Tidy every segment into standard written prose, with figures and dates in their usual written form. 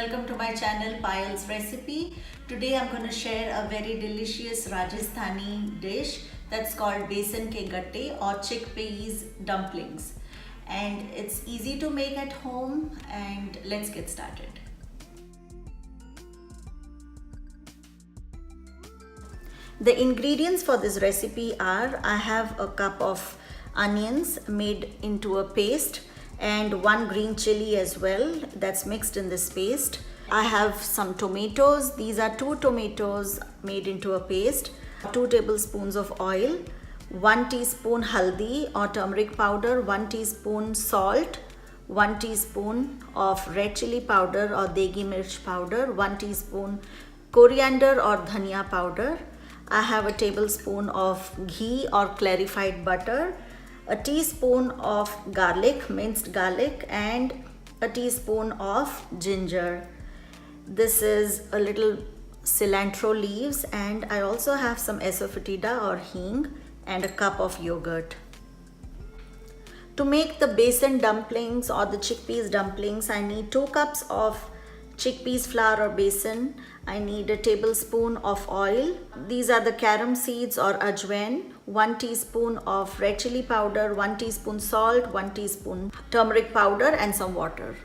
welcome to my channel Payal's Recipe. Today I'm going to share a very delicious Rajasthani dish that's called Besan Ke Gatte or chickpeas dumplings. And it's easy to make at home, and let's get started. The ingredients for this recipe are: I have a cup of onions made into a paste and one green chili as well that's mixed in this paste. I have some tomatoes. These are 2 tomatoes made into a paste, 2 tablespoons of oil, 1 teaspoon haldi or turmeric powder, 1 teaspoon salt, 1 teaspoon of red chili powder or degi mirch powder, 1 teaspoon coriander or dhania powder. I have a tablespoon of ghee or clarified butter, a teaspoon of garlic, minced garlic, and a teaspoon of ginger. This is a little cilantro leaves, and I also have some asafoetida or hing and a cup of yogurt. To make the besan dumplings or the chickpeas dumplings, I need 2 cups of chickpeas flour or besan. I need a tablespoon of oil. These are the carom seeds or ajwain, 1 teaspoon of red chili powder, 1 teaspoon salt, 1 teaspoon turmeric powder, and some water.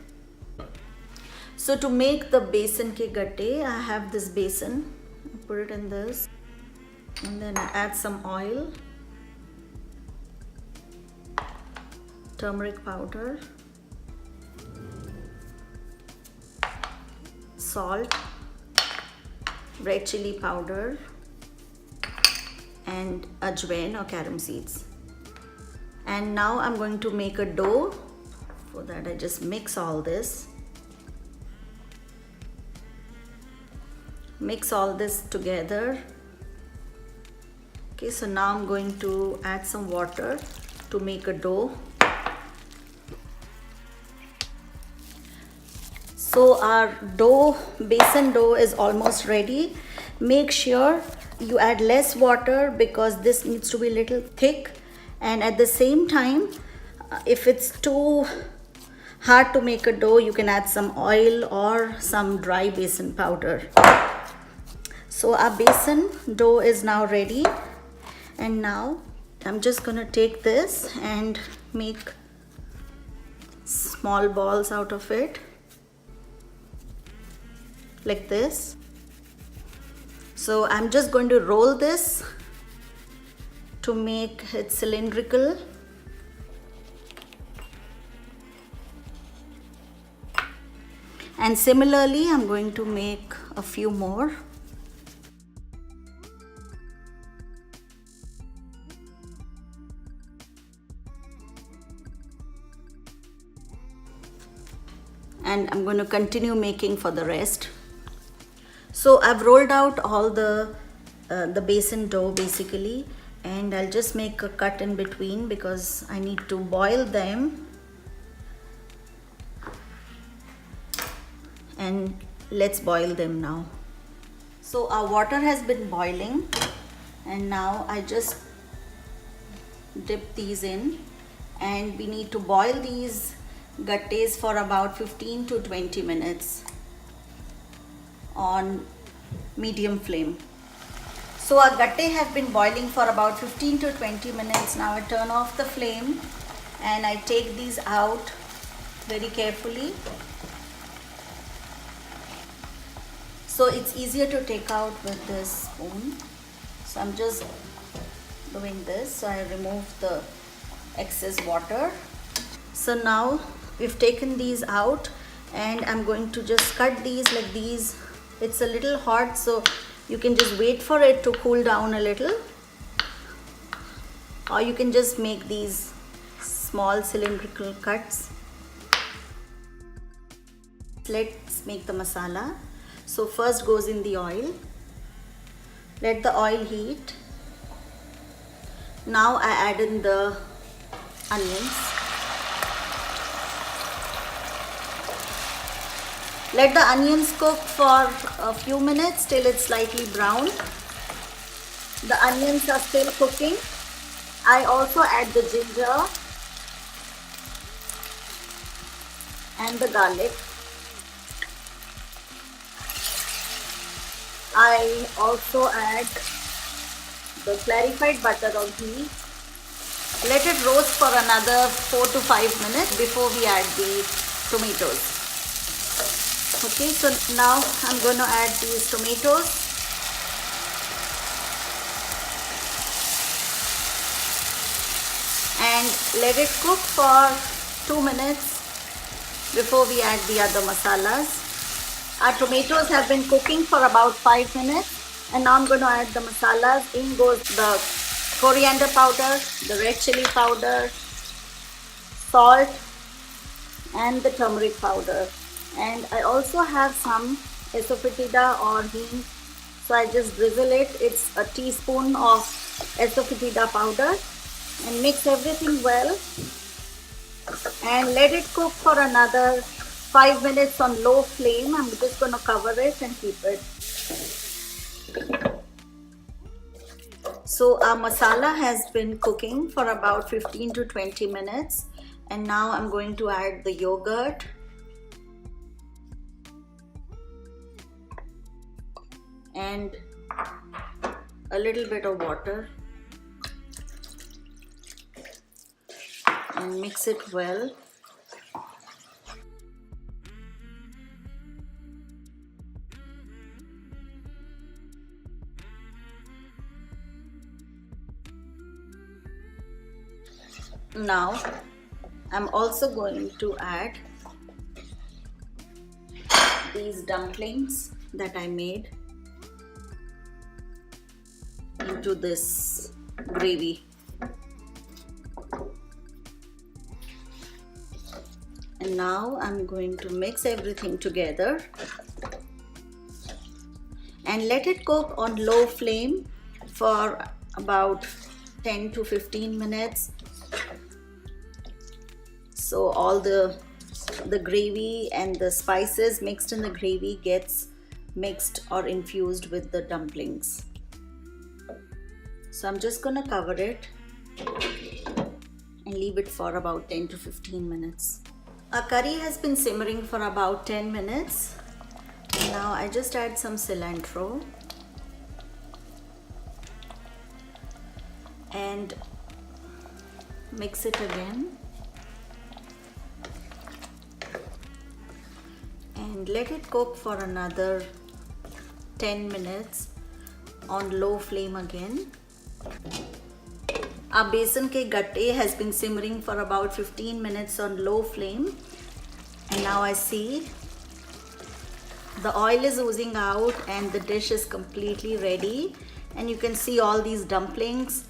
So to make the besan ke gatte, I have this besan. Put it in this, and then add some oil, turmeric powder, salt, red chili powder, and ajwain or carom seeds. And now I'm going to make a dough. For that, I just mix all this. Mix all this together. Okay, so now I'm going to add some water to make a dough. So our dough, besan dough, is almost ready. Make sure you add less water because this needs to be a little thick, and at the same time, if it's too hard to make a dough, you can add some oil or some dry besan powder. So our besan dough is now ready, and now I'm just gonna take this and make small balls out of it, like this. So I'm just going to roll this to make it cylindrical. And similarly, I'm going to make a few more. And I'm going to continue making for the rest. So I've rolled out all the besan dough basically, and I'll just make a cut in between because I need to boil them. And let's boil them now. So our water has been boiling, and now I just dip these in, and we need to boil these gattes for about 15 to 20 minutes on medium flame. So our gatte have been boiling for about 15 to 20 minutes. Now I turn off the flame and I take these out very carefully. So it's easier to take out with this spoon. So I'm just doing this. So I remove the excess water. So now we've taken these out, and I'm going to just cut these like these. It's a little hot, so you can just wait for it to cool down a little, or you can just make these small cylindrical cuts. Let's make the masala. So first goes in the oil. Let the oil heat. Now I add in the onions. Let the onions cook for a few minutes till it's slightly brown. The onions are still cooking. I also add the ginger and the garlic. I also add the clarified butter or ghee. Let it roast for another 4 to 5 minutes before we add the tomatoes. Okay, so now I'm going to add these tomatoes. And let it cook for 2 minutes before we add the other masalas. Our tomatoes have been cooking for about 5 minutes, and now I'm going to add the masalas. In goes the coriander powder, the red chili powder, salt, and the turmeric powder. And I also have some asafoetida or hing, so I just drizzle it. It's a teaspoon of asafoetida powder, and mix everything well and let it cook for another 5 minutes on low flame. I'm just going to cover it and keep it. So our masala has been cooking for about 15 to 20 minutes, and now I'm going to add the yogurt and a little bit of water and mix it well. Now I'm also going to add these dumplings that I made into this gravy. And now I'm going to mix everything together and let it cook on low flame for about 10 to 15 minutes. So all the gravy and the spices mixed in the gravy gets mixed or infused with the dumplings. So I'm just gonna cover it and leave it for about 10 to 15 minutes. Our curry has been simmering for about 10 minutes. Now I just add some cilantro and mix it again and let it cook for another 10 minutes on low flame again. Our Besan Ke Gatte has been simmering for about 15 minutes on low flame, and now I see the oil is oozing out and the dish is completely ready, and you can see all these dumplings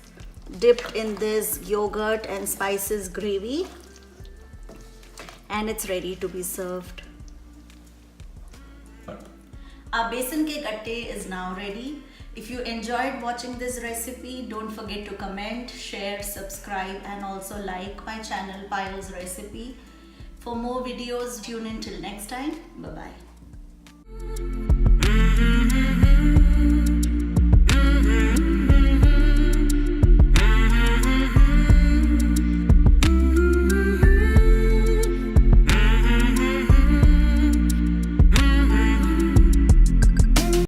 dipped in this yogurt and spices gravy, and it's ready to be served. Our Besan Ke Gatte is now ready. If you enjoyed watching this recipe, don't forget to comment, share, subscribe, and also like my channel Payal's Recipe. For more videos, tune in till next time. Bye-bye.